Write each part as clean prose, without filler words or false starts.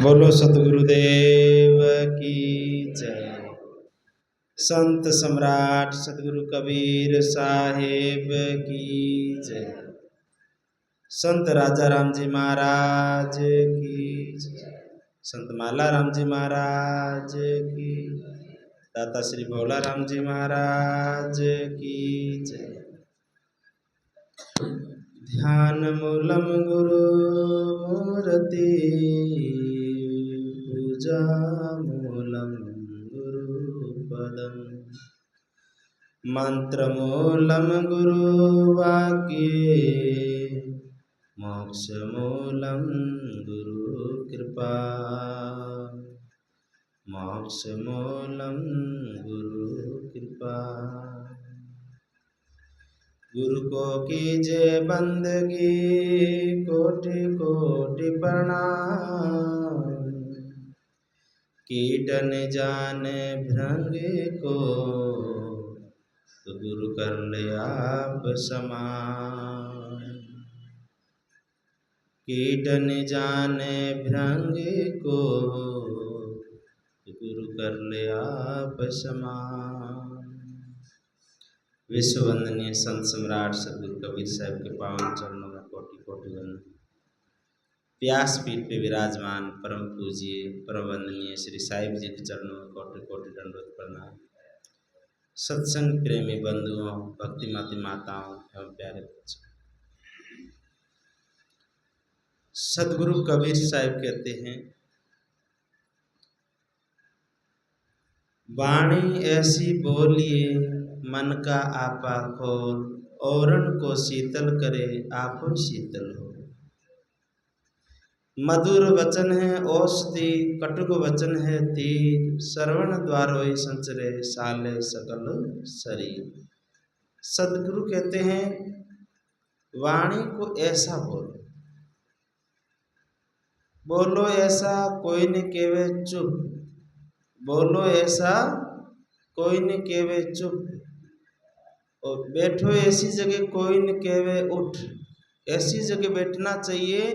बोलो सतगुरुदेव की जय। संत सम्राट सतगुरु कबीर साहेब की जय। संत राजा राम जी महाराज की जय। संत माला राम जी महाराज की, दाता श्री भोला राम जी महाराज की जय। ध्यान मूलम गुरु मूर्ति, पूजा मूलम गुरुपदम, मंत्र मूलम गुरुवाक्ये, मोक्ष मूलम गुरु कृपा, मोक्ष मूलम गुरु कृपा। गुरु को कीजे बंदगी, कोटि कोटि प्रणाम, कीट न जाने भृंग को, तो गुरु कर ले आप समान। कीट न जाने भृंग को, तो गुरु कर ले आप समान। विश्व वंदनीय संत सम्राट सतगुरु कबीर साहब के पावन चरणों में कोटि कोटि वंदन। व्यासपीठ पे विराजमान परम पूज्य परम वंदनीय श्री साहिब जी के चरणों में कोटि कोटि दंडवत प्रणाम। सत्संग प्रेमी बंधुओं, भक्तिमती माताओं एवं प्यारे बच्चों, सतगुरु कबीर साहब कहते हैं, वाणी ऐसी बोलिए मन का आपा खोल, औरन को शीतल करे आपन शीतल हो। मधुर वचन है औषधि, कटुक वचन है तीर, श्रवण द्वारों संचरे साले सकल शरीर। सदगुरु कहते हैं, वाणी को ऐसा बोलो, बोलो ऐसा कोई न केवे चुप, बोलो ऐसा कोई न केवे चुप, और बैठो ऐसी जगह कोई न कहवे उठ। ऐसी जगह बैठना चाहिए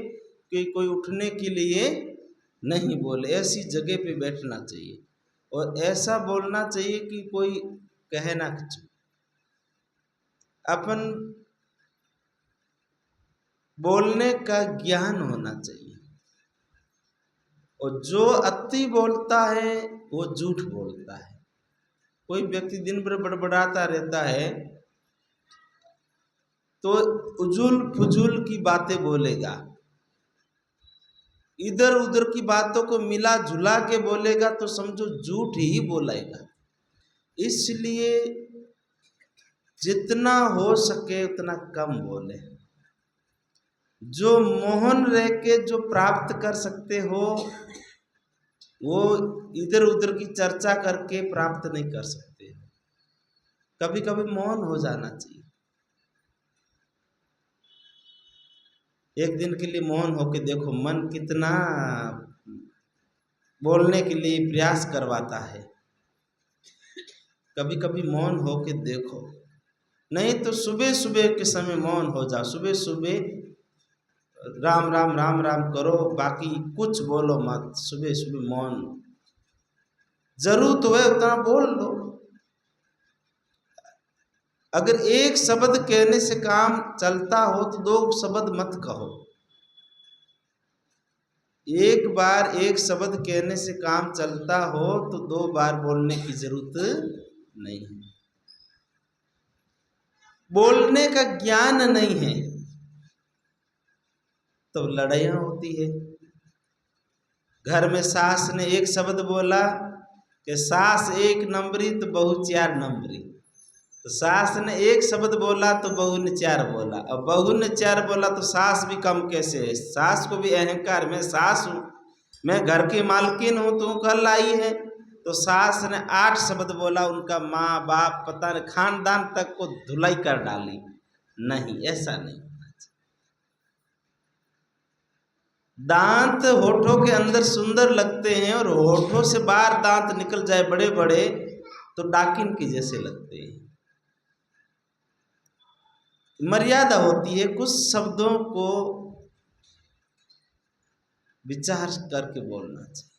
कि कोई उठने के लिए नहीं बोले, ऐसी जगह पे बैठना चाहिए। और ऐसा बोलना चाहिए कि कोई कहे ना कुछ। अपन बोलने का ज्ञान होना चाहिए। और जो अति बोलता है वो झूठ बोलता है। कोई व्यक्ति दिन भर बड़बड़ाता रहता है तो उजुल फुजुल की बातें बोलेगा, इधर उधर की बातों को मिला जुला के बोलेगा तो समझो झूठ ही बोलेगा। इसलिए जितना हो सके उतना कम बोले। जो मौन रह के जो प्राप्त कर सकते हो वो इधर उधर की चर्चा करके प्राप्त नहीं कर सकते। कभी कभी मौन हो जाना चाहिए। एक दिन के लिए मौन होके देखो, मन कितना बोलने के लिए प्रयास करवाता है। कभी कभी मौन होके देखो, नहीं तो सुबह सुबह के समय मौन हो जाओ। सुबह सुबह राम राम राम राम करो, बाकी कुछ बोलो मत। सुबह सुबह मौन, जरूरत है उतना बोल लो। अगर एक शब्द कहने से काम चलता हो तो दो शब्द मत कहो। एक बार एक शब्द कहने से काम चलता हो तो दो बार बोलने की जरूरत नहीं है। बोलने का ज्ञान नहीं है तो लड़ाइयाँ होती है। घर में सास ने एक शब्द बोला कि सास एक नंबरी तो बहू 4 नंबरी। तो सास ने एक शब्द बोला तो बहू ने 4 बोला, और बहू ने 4 बोला तो सास भी कम कैसे है। सास को भी अहंकार, मैं सास हूँ, मैं घर की मालकिन हूँ, तू कल आई है। तो सास ने 8 शब्द बोला, उनका माँ बाप पता नहीं खानदान तक को धुलाई कर डाली। नहीं, ऐसा नहीं। दांत होठों के अंदर सुंदर लगते हैं और होठों से बाहर दांत निकल जाए बड़े बड़े तो डाकिन के जैसे लगते हैं। मर्यादा होती है। कुछ शब्दों को विचार करके बोलना चाहिए।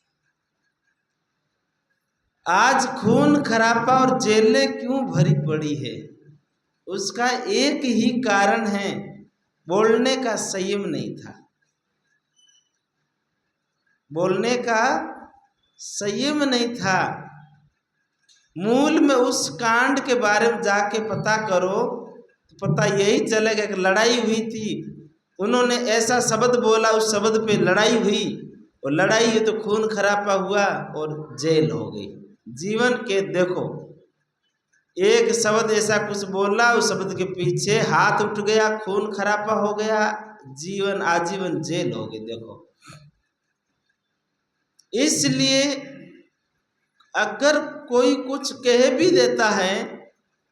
आज खून खराबा और जेलें क्यों भरी पड़ी है, उसका एक ही कारण है, बोलने का संयम नहीं था। बोलने का संयम नहीं था। मूल में उस कांड के बारे में जाके पता करो तो पता यही चलेगा कि लड़ाई हुई थी, उन्होंने ऐसा शब्द बोला, उस शब्द पे लड़ाई हुई, और लड़ाई हुई तो खून खराबा हुआ और जेल हो गई। जीवन के देखो, एक शब्द ऐसा कुछ बोला, उस शब्द के पीछे हाथ उठ गया, खून खराबा हो गया, जीवन आजीवन जेल हो गई। देखो, इसलिए अगर कोई कुछ कह भी देता है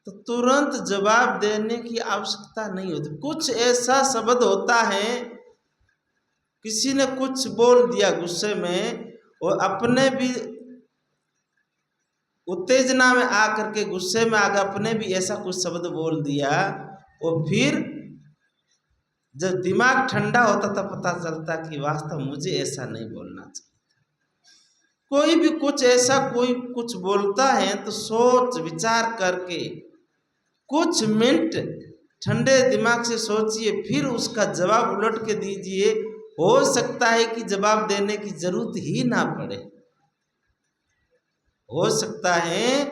तो तुरंत जवाब देने की आवश्यकता नहीं होती। कुछ ऐसा शब्द होता है, किसी ने कुछ बोल दिया गुस्से में, और अपने भी उत्तेजना में आकर के, गुस्से में आकर अपने भी ऐसा कुछ शब्द बोल दिया, और फिर जब दिमाग ठंडा होता तब पता चलता कि वास्तव मुझे ऐसा नहीं बोलना चाहिए। कोई भी कुछ ऐसा कोई कुछ बोलता है तो सोच विचार करके कुछ मिनट ठंडे दिमाग से सोचिए, फिर उसका जवाब उलट के दीजिए। हो सकता है कि जवाब देने की जरूरत ही ना पड़े, हो सकता है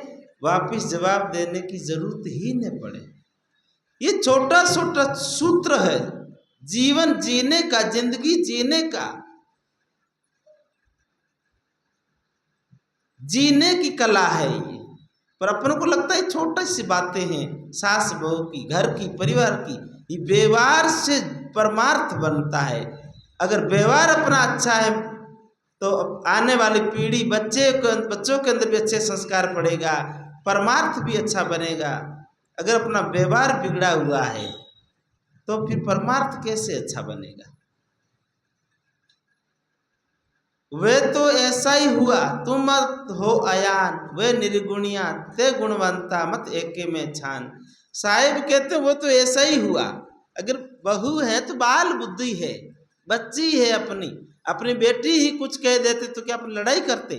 वापिस जवाब देने की जरूरत ही न पड़े। ये छोटा छोटा सूत्र है जीवन जीने का, जिंदगी जीने का, जीने की कला है ये। पर अपन को लगता है छोटी सी बातें हैं, सास बहू की, घर की, परिवार की। ये व्यवहार से परमार्थ बनता है। अगर व्यवहार अपना अच्छा है तो आने वाली पीढ़ी, बच्चों के अंदर भी अच्छे संस्कार पड़ेगा, परमार्थ भी अच्छा बनेगा। अगर अपना व्यवहार बिगड़ा हुआ है तो फिर परमार्थ कैसे अच्छा बनेगा। वे तो ऐसा ही हुआ, तुम मत हो अयान, वे निर्गुणिया ते गुणवंता मत एके में छान। साहिब कहते वो तो ऐसा ही हुआ। अगर बहू है तो बाल बुद्धि है, बच्ची है, अपनी बेटी ही कुछ कह देते तो क्या अपन लड़ाई करते?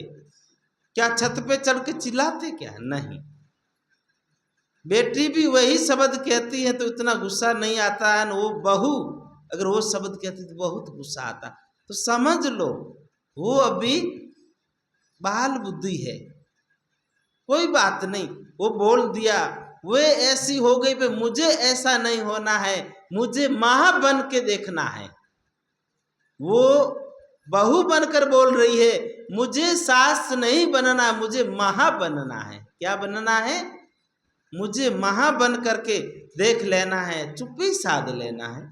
क्या छत पे चढ़ के चिल्लाते? क्या नहीं। बेटी भी वही शब्द कहती है तो इतना गुस्सा नहीं आता है। वो बहू अगर वो शब्द कहती तो बहुत गुस्सा आता। तो समझ लो वो अभी बाल बुद्धि है, कोई बात नहीं, वो बोल दिया, वे ऐसी हो गई पे मुझे ऐसा नहीं होना है, मुझे मां बन के देखना है। वो बहू बनकर बोल रही है, मुझे सास नहीं बनना, मुझे मां बनना है। क्या बनना है? मुझे मां बन करके देख लेना है, चुप्पी साध लेना है,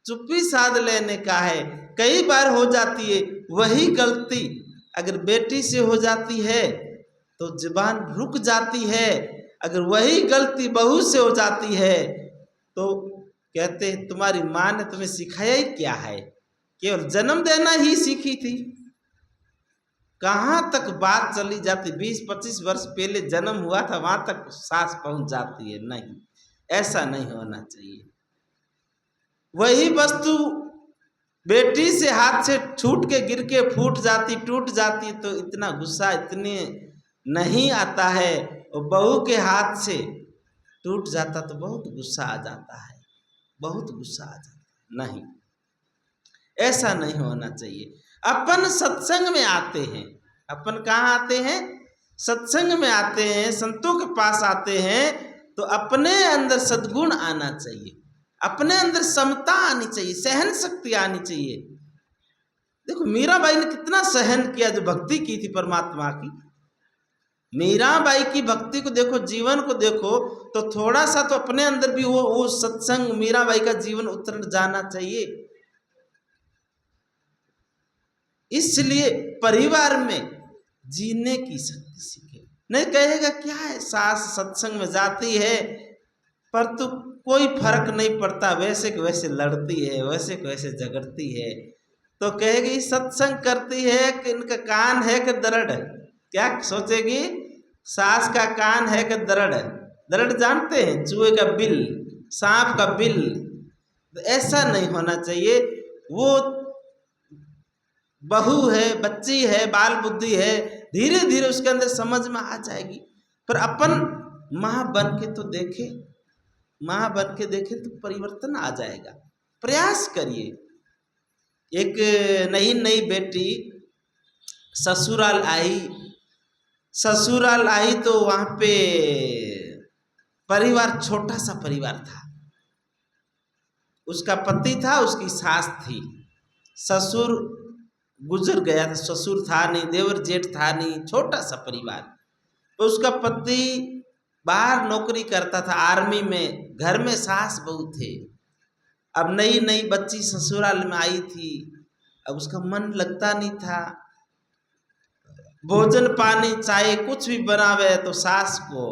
चुप्पी साध लेने का है। कई बार हो जाती है वही गलती, अगर बेटी से हो जाती है तो जुबान रुक जाती है, अगर वही गलती बहू से हो जाती है तो कहते हैं तुम्हारी माँ ने तुम्हें सिखाया ही क्या है, केवल जन्म देना ही सीखी थी। कहाँ तक बात चली जाती, 20-25 वर्ष पहले जन्म हुआ था वहां तक सास पहुंच जाती है। नहीं, ऐसा नहीं होना चाहिए। वही वस्तु बेटी से हाथ से छूट के गिर के फूट जाती, टूट जाती तो इतना गुस्सा इतने नहीं आता है, और बहू के हाथ से टूट जाता तो बहुत गुस्सा आ जाता है, बहुत गुस्सा आ जाता है। नहीं, ऐसा नहीं होना चाहिए। अपन सत्संग में आते हैं, अपन कहाँ आते हैं? सत्संग में आते हैं, संतों के पास आते हैं तो अपने अंदर सद्गुण आना चाहिए, अपने अंदर समता आनी चाहिए, सहन शक्ति आनी चाहिए। देखो मीराबाई ने कितना सहन किया, जो भक्ति की थी परमात्मा की। मीराबाई की भक्ति को देखो, जीवन को देखो, तो थोड़ा सा तो अपने अंदर भी वो सत्संग, मीराबाई का जीवन उतर जाना चाहिए। इसलिए परिवार में जीने की शक्ति सीखे। नहीं कहेगा क्या है, सास सत्संग में जाती है पर तो कोई फर्क नहीं पड़ता, वैसे के वैसे लड़ती है, वैसे के वैसे झगड़ती है, तो कहेगी सत्संग करती है कि इनका कान है कि दरड़ है। क्या सोचेगी? सास का कान है कि दरड़ है। दरड़ जानते हैं? चूहे का बिल, सांप का बिल। तो ऐसा नहीं होना चाहिए। वो बहू है, बच्ची है, बाल बुद्धि है, धीरे धीरे उसके अंदर समझ में आ जाएगी। पर अपन माँ बन के तो देखे, माँ बन के देखे तो परिवर्तन आ जाएगा। प्रयास करिए। एक नई नई बेटी ससुराल आई, ससुराल आई तो वहाँ पे परिवार छोटा सा परिवार था। उसका पति था, उसकी सास थी, ससुर गुजर गया था, ससुर था नहीं, देवर जेठ था नहीं, छोटा सा परिवार। तो उसका पति बाहर नौकरी करता था, आर्मी में, घर में सास बहू थे। अब नई नई बच्ची ससुराल में आई थी, अब उसका मन लगता नहीं था। भोजन पानी चाहे कुछ भी बनावे तो सास को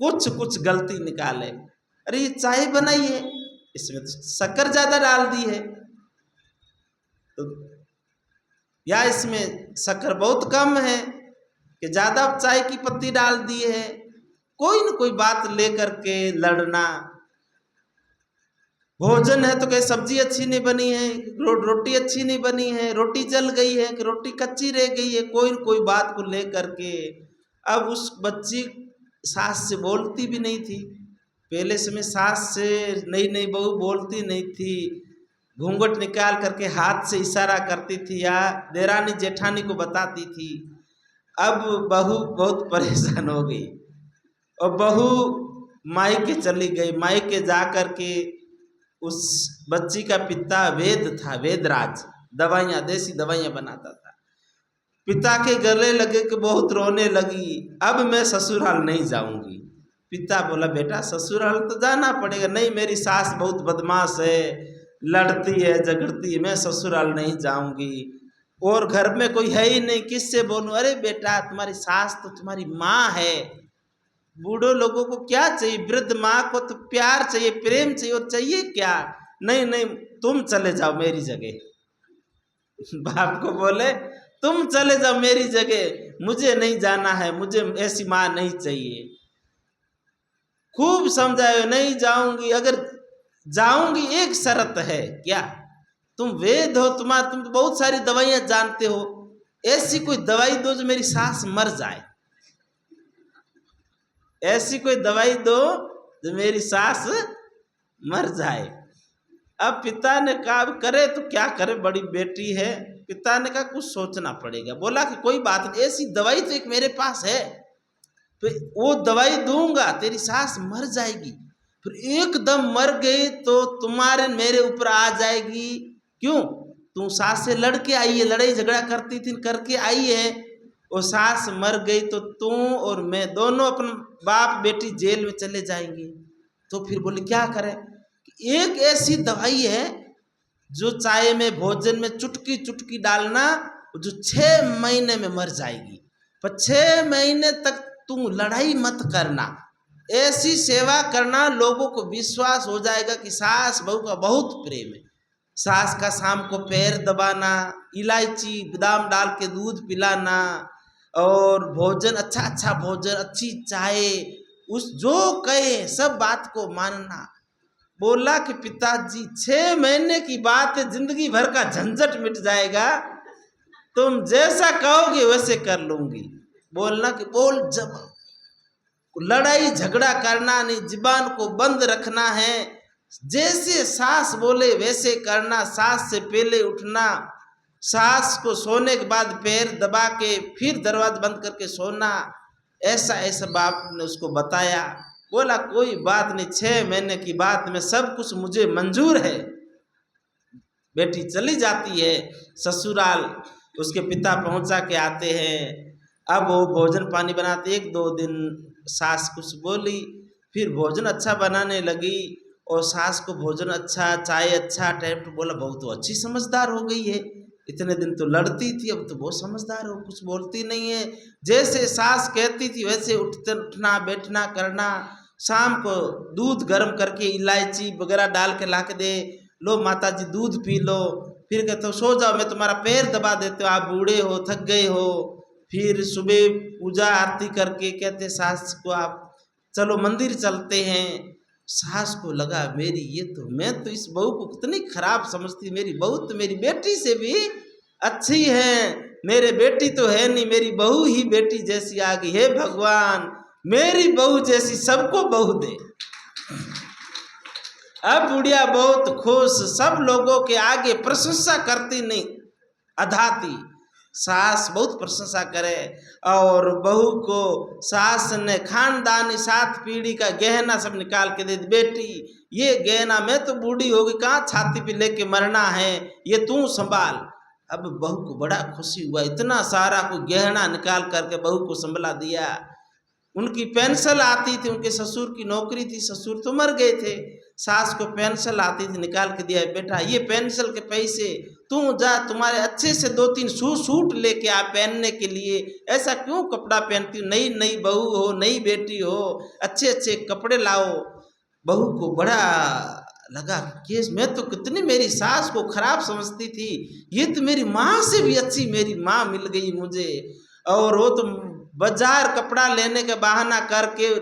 कुछ कुछ गलती निकाले। अरे ये चाय बनाई है, इसमें तो शक्कर ज्यादा डाल दी है, तो या इसमें शक्कर बहुत कम है कि ज्यादा चाय की पत्ती डाल दी है। कोई न कोई बात लेकर के लड़ना। भोजन है तो कहीं सब्जी अच्छी नहीं बनी है, रोटी अच्छी नहीं बनी है, रोटी जल गई है कि रोटी कच्ची रह गई है, कोई न कोई बात को लेकर के। अब उस बच्ची सास से बोलती भी नहीं थी। पहले समय सास से नई नई बहू बोलती नहीं थी, घूंघट निकाल करके हाथ से इशारा करती थी या देरानी जेठानी को बताती थी। अब बहू बहुत परेशान हो गई और बहू मायके चली गई। मायके जा कर के उस बच्ची का पिता वेद था, वेदराज, दवाइयाँ, देसी दवाइयाँ बनाता था। पिता के गले लगे कि बहुत रोने लगी, अब मैं ससुराल नहीं जाऊंगी। पिता बोला बेटा ससुराल तो जाना पड़ेगा। नहीं, मेरी सास बहुत बदमाश है, लड़ती है, झगड़ती है, मैं ससुराल नहीं जाऊंगी, और घर में कोई है ही नहीं, किससे बोलूं। अरे बेटा तुम्हारी सास तो तुम्हारी माँ है, बूढ़ों लोगों को क्या चाहिए, वृद्ध माँ को तो प्यार चाहिए, प्रेम चाहिए, और चाहिए क्या। नहीं नहीं तुम चले जाओ मेरी जगह। बाप को बोले तुम चले जाओ मेरी जगह, मुझे नहीं जाना है, मुझे ऐसी माँ नहीं चाहिए। खूब समझाए, नहीं जाऊंगी, अगर जाऊंगी एक शर्त है। क्या? तुम वेद हो, तुम तो बहुत सारी दवाइयां जानते हो, ऐसी कोई दवाई दो जो मेरी सास मर जाए, ऐसी कोई दवाई दो जो मेरी सास मर जाए। अब पिता ने कहा करे तो क्या करे, बड़ी बेटी है। पिता ने कहा कुछ सोचना पड़ेगा। बोला कि कोई बात नहीं, ऐसी दवाई तो एक मेरे पास है, तो वो दवाई दूंगा, तेरी सास मर जाएगी, फिर एकदम मर गई तो तुम्हारे मेरे ऊपर आ जाएगी। क्यों? तू सास से लड़के आई है, लड़ाई झगड़ा करती थी, करके आई है, वो सास मर गई तो तू और मैं दोनों अपन बाप बेटी जेल में चले जाएंगे। तो फिर बोले क्या करें? एक ऐसी दवाई है जो चाय में, भोजन में चुटकी चुटकी डालना, जो 6 महीने में मर जाएगी, पर 6 महीने तक तू लड़ाई मत करना, ऐसी सेवा करना, लोगों को विश्वास हो जाएगा कि सास बहू का बहुत प्रेम है। सास का शाम को पैर दबाना, इलायची बादाम डाल के दूध पिलाना, और भोजन अच्छा अच्छा भोजन, अच्छी चाय, उस जो कहे सब बात को मानना। बोला कि पिताजी 6 महीने की बात है, जिंदगी भर का झंझट मिट जाएगा, तुम जैसा कहोगे वैसे कर लूंगी। बोलना कि बोल, जब लड़ाई झगड़ा करना नहीं, जुबान को बंद रखना है, जैसे सास बोले वैसे करना, सास से पहले उठना, सास को सोने के बाद पैर दबा के फिर दरवाजा बंद करके सोना, ऐसा ऐसा बाप ने उसको बताया। बोला कोई बात नहीं, 6 महीने की बात में सब कुछ मुझे मंजूर है। बेटी चली जाती है ससुराल, उसके पिता पहुंचा के आते हैं। अब वो भोजन पानी बनाते, 1-2 दिन सास कुछ बोली, फिर भोजन अच्छा बनाने लगी, और सास को भोजन अच्छा, चाय अच्छा, टाइम पे बोला, बहुत तो अच्छी समझदार हो गई है, इतने दिन तो लड़ती थी, अब तो बहुत समझदार हो, कुछ बोलती नहीं है, जैसे सास कहती थी वैसे उठना बैठना करना। शाम को दूध गर्म करके इलायची वगैरह डाल के ला के दे, लो माता जी दूध पी लो, फिर कहते हो सो जाओ, मैं तुम्हारा पैर दबा देते हो, आप बूढ़े हो, थक गए हो। फिर सुबह पूजा आरती करके कहते सास को आप चलो मंदिर चलते हैं, सास को लगा मेरी ये तो, मैं तो इस बहू को कितनी खराब समझती, मेरी बहू तो मेरी बेटी से भी अच्छी है, मेरे बेटी तो है नहीं, मेरी बहू ही बेटी जैसी आ गई। हे भगवान, मेरी बहू जैसी सबको बहू दे। अब बुढ़िया बहुत खुश, सब लोगों के आगे प्रशंसा करती नहीं अधाती। सास बहुत प्रशंसा करे और बहू को सास ने खानदानी 7 पीढ़ी का गहना सब निकाल के दे दी। बेटी ये गहना, मैं तो बूढ़ी होगी, कहाँ छाती पे लेके मरना है, ये तू संभाल। अब बहू को बड़ा खुशी हुआ, इतना सारा को गहना निकाल करके बहू को संभला दिया। उनकी पेंशन आती थी, उनके ससुर की नौकरी थी, ससुर तो मर गए थे, सास को पेंशन आती थी, निकाल के दिया, बेटा ये पेंशन के पैसे तू जा, तुम्हारे अच्छे से 2-3 सूट लेके आ पहनने के लिए, ऐसा क्यों कपड़ा पहनती हो, नई नई बहू हो, नई बेटी हो, अच्छे अच्छे कपड़े लाओ। बहू को बड़ा लगा कि मैं तो कितनी मेरी सास को खराब समझती थी, ये तो मेरी माँ से भी अच्छी मेरी माँ मिल गई मुझे। और वो तो बाजार कपड़ा लेने का बहाना करके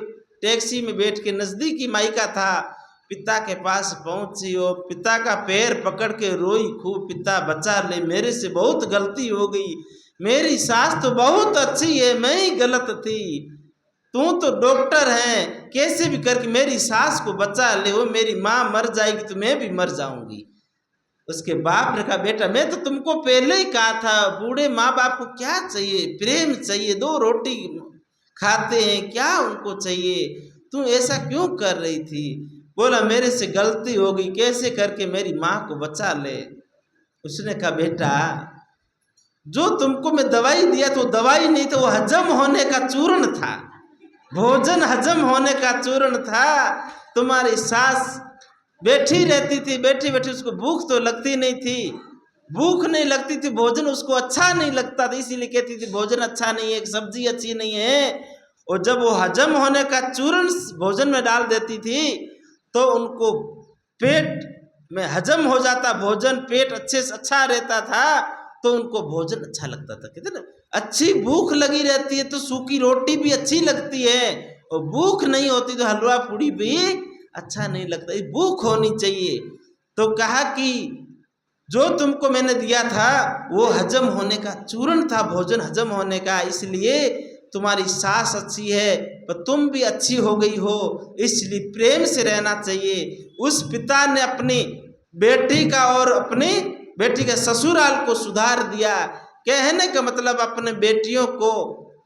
टैक्सी में बैठ के नज़दीकी मायका था, पिता के पास पहुंची और पिता का पैर पकड़ के रोई खूब, पिता बचा ले, मेरे से बहुत गलती हो गई, मेरी सास तो बहुत अच्छी है, मैं ही गलत थी, तू तो डॉक्टर है, कैसे भी करके मेरी सास को बचा ले, वो मेरी माँ मर जाएगी तो मैं भी मर जाऊंगी। उसके बाप ने कहा बेटा मैं तो तुमको पहले ही कहा था, बूढ़े माँ बाप को क्या चाहिए, प्रेम चाहिए, 2 रोटी खाते हैं, क्या उनको चाहिए, तू ऐसा क्यों कर रही थी। बोला मेरे से गलती हो गई, कैसे करके मेरी माँ को बचा ले। उसने कहा बेटा जो तुमको मैं दवाई दिया तो दवाई नहीं था, वो हजम होने का चूर्ण था, भोजन हजम होने का चूर्ण था। तुम्हारी सास बैठी रहती थी, बैठी बैठी उसको भूख तो लगती नहीं थी, भूख नहीं लगती थी, भोजन उसको अच्छा नहीं लगता था, इसीलिए कहती थी भोजन अच्छा नहीं है, सब्जी अच्छी नहीं है। और जब वो हजम होने का चूर्ण भोजन में डाल देती थी तो उनको पेट में हजम हो जाता भोजन, पेट अच्छे से अच्छा रहता था, तो उनको भोजन अच्छा लगता था। कहते ना अच्छी भूख लगी रहती है तो सूखी रोटी भी अच्छी लगती है, और भूख नहीं होती तो हलवा पूड़ी भी अच्छा नहीं लगता, ये भूख होनी चाहिए। तो कहा कि जो तुमको मैंने दिया था वो हजम होने का चूर्ण था, भोजन हजम होने का, इसलिए तुम्हारी सास अच्छी है पर तुम भी अच्छी हो गई हो, इसलिए प्रेम से रहना चाहिए। उस पिता ने अपनी बेटी का और अपनी बेटी के ससुराल को सुधार दिया। कहने का मतलब अपने बेटियों को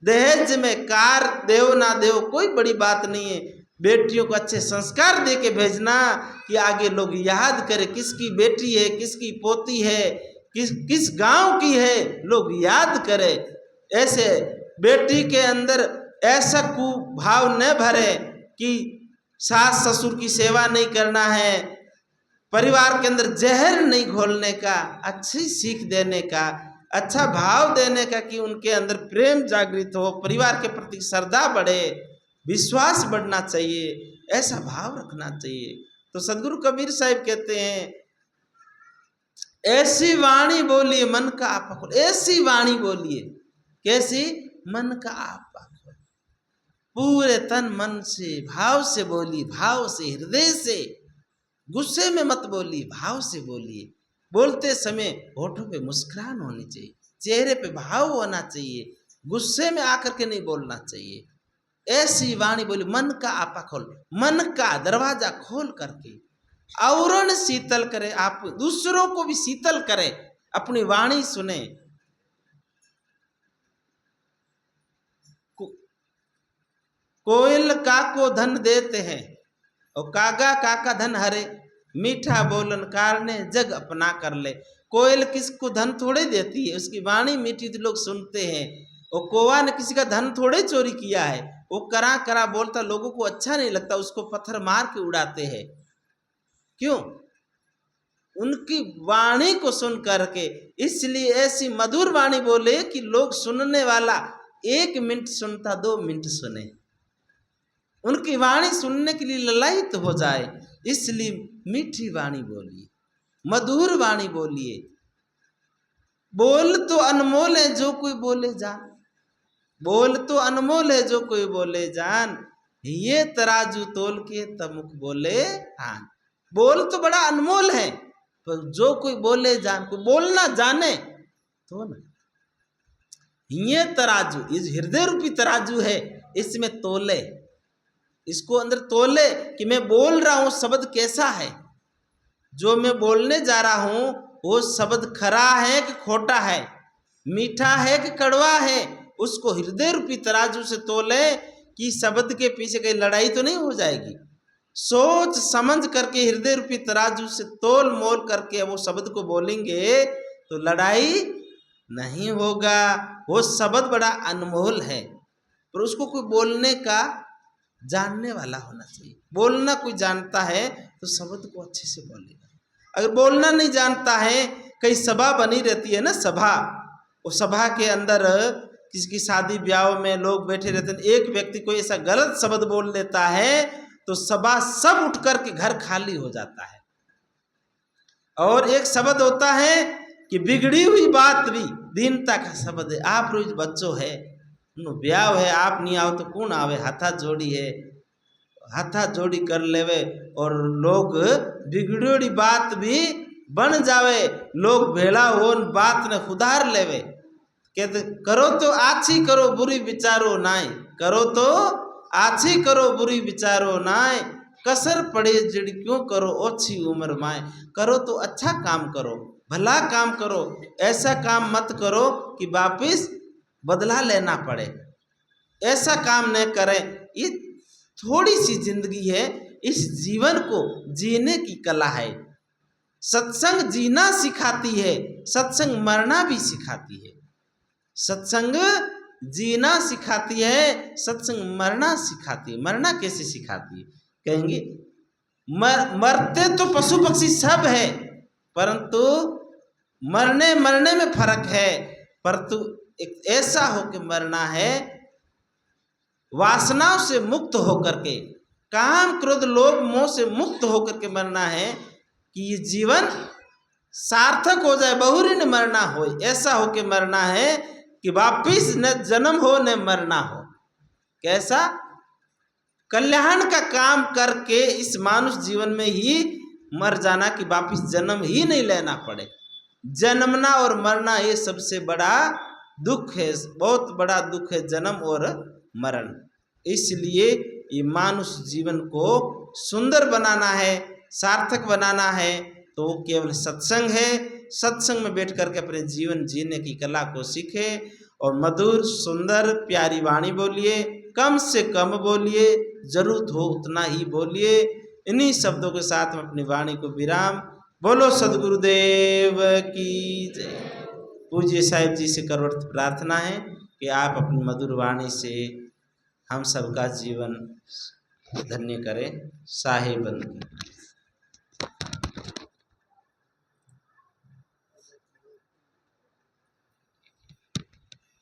दहेज में कार देव ना देव कोई बड़ी बात नहीं है, बेटियों को अच्छे संस्कार दे के भेजना कि आगे लोग याद करें किसकी बेटी है, किसकी पोती है, किस गांव की है, लोग याद करें। ऐसे बेटी के अंदर ऐसा कुभाव न भरे कि सास ससुर की सेवा नहीं करना है, परिवार के अंदर जहर नहीं घोलने का, अच्छी सीख देने का, अच्छा भाव देने का कि उनके अंदर प्रेम जागृत हो, परिवार के प्रति श्रद्धा बढ़े, विश्वास बढ़ना चाहिए, ऐसा भाव रखना चाहिए। तो सदगुरु कबीर साहिब कहते हैं ऐसी वाणी बोलिए मन का आपा खोल, ऐसी वाणी बोलिए, कैसी, मन का आपा खोल, पूरे तन मन से भाव से बोलिए, भाव से हृदय से, गुस्से में मत बोलिए, भाव से बोलिए। बोलते समय होठों पे मुस्कुराहट होनी चाहिए, चेहरे पे भाव होना चाहिए, गुस्से में आकर के नहीं बोलना चाहिए। ऐसी वाणी बोली, मन का आपा खोल, मन का दरवाजा खोल करके औरण शीतल करे, आप दूसरों को भी शीतल करे, अपनी वाणी सुने। कोयल काको धन देते हैं और कागा काका धन हरे, मीठा बोलन कारणे जग अपना कर ले। कोयल किसको धन थोड़े देती है, उसकी वाणी मीठी तो लोग सुनते हैं। और कौवा ने किसी का धन थोड़े चोरी किया है, वो करा करा बोलता, लोगों को अच्छा नहीं लगता, उसको पत्थर मार के उड़ाते हैं। क्यों? उनकी वाणी को सुन करके। इसलिए ऐसी मधुर वाणी बोले कि लोग सुनने वाला 1 मिनट सुनता 2 मिनट सुने, उनकी वाणी सुनने के लिए ललायित हो जाए। इसलिए मीठी वाणी बोलिए, मधुर वाणी बोलिए। बोल तो अनमोल है जो कोई बोले जान, बोल तो अनमोल है जो कोई बोले जान, ये तराजू तोल के तब मुख बोले हाँ। बोल तो बड़ा अनमोल है, पर जो कोई बोले कोई बोलना जाने तो ना, ये तराजू, इस हृदय रूपी तराजू है, इसमें तोले, इसको अंदर तोले कि मैं बोल रहा हूं शब्द कैसा है, जो मैं बोलने जा रहा हूं वो शब्द खरा है कि खोटा है, मीठा है कि कड़वा है, उसको हृदय रूपी तराजू से तोले कि शब्द के पीछे कहीं लड़ाई तो नहीं हो जाएगी। सोच समझ करके हृदय रूपी तराजू से तोल मोल करके वो शब्द को बोलेंगे तो लड़ाई नहीं होगा। वो शब्द बड़ा अनमोल है, पर उसको कोई बोलने का जानने वाला होना चाहिए। बोलना कोई जानता है तो शब्द को अच्छे से बोलेगा। अगर बोलना नहीं जानता है, कई सभा बनी रहती है ना, सभा, वो सभा के अंदर किसी की शादी ब्याह में लोग बैठे रहते हैं, एक व्यक्ति कोई ऐसा गलत शब्द बोल देता है तो सभा सब उठ करके घर खाली हो जाता है। और एक शब्द होता है कि बिगड़ी हुई बात भी दीनता का शब्द है। आप रोज बच्चों है, ब्याह है, आप नहीं आओ तो कौन आवे, हाथा जोड़ी है, हाथा जोड़ी कर लेवे और लोग बिगड़ी बात भी बन जावे, लोग भेड़ा हो बात ने सुधार लेवे। कहते करो तो आछी करो बुरी विचारो नाय, करो तो आछी करो बुरी विचारो नाय, कसर पड़े जड़ क्यों करो ओछी उम्र माए। करो तो अच्छा काम करो, भला काम करो, ऐसा काम मत करो कि वापिस बदला लेना पड़े, ऐसा काम न करें। ये थोड़ी सी जिंदगी है, इस जीवन को जीने की कला है। सत्संग जीना सिखाती है, सत्संग मरना भी सिखाती है। सत्संग जीना सिखाती है, सत्संग मरना सिखाती है। मरना कैसे सिखाती है? कहेंगे मरते तो पशु पक्षी सब है, परंतु मरने में फर्क है। परंतु एक ऐसा होकर मरना है, वासनाओं से मुक्त होकर के, काम क्रोध लोभ मोह से मुक्त होकर के मरना है कि ये जीवन सार्थक हो जाए, बहुरी न मरना हो। ऐसा होके मरना है कि वापिस न जन्म हो न मरना हो। कैसा? कल्याण का काम करके इस मानुष जीवन में ही मर जाना कि वापिस जन्म ही नहीं लेना पड़े। जन्मना और मरना ये सबसे बड़ा दुख है, बहुत बड़ा दुख है, जन्म और मरण। इसलिए ये मानुष जीवन को सुंदर बनाना है, सार्थक बनाना है, तो केवल सत्संग है। सत्संग में बैठ करके अपने जीवन जीने की कला को सीखे और मधुर सुंदर प्यारी वाणी बोलिए, कम से कम बोलिए, जरूरत हो उतना ही बोलिए। इन्हीं शब्दों के साथ में अपनी वाणी को विराम। बोलो सदगुरुदेव की जय। पूज्य साहिब जी से करोड़ प्रार्थना है कि आप अपनी मधुर वाणी से हम सबका जीवन धन्य करें। साहिब बंद।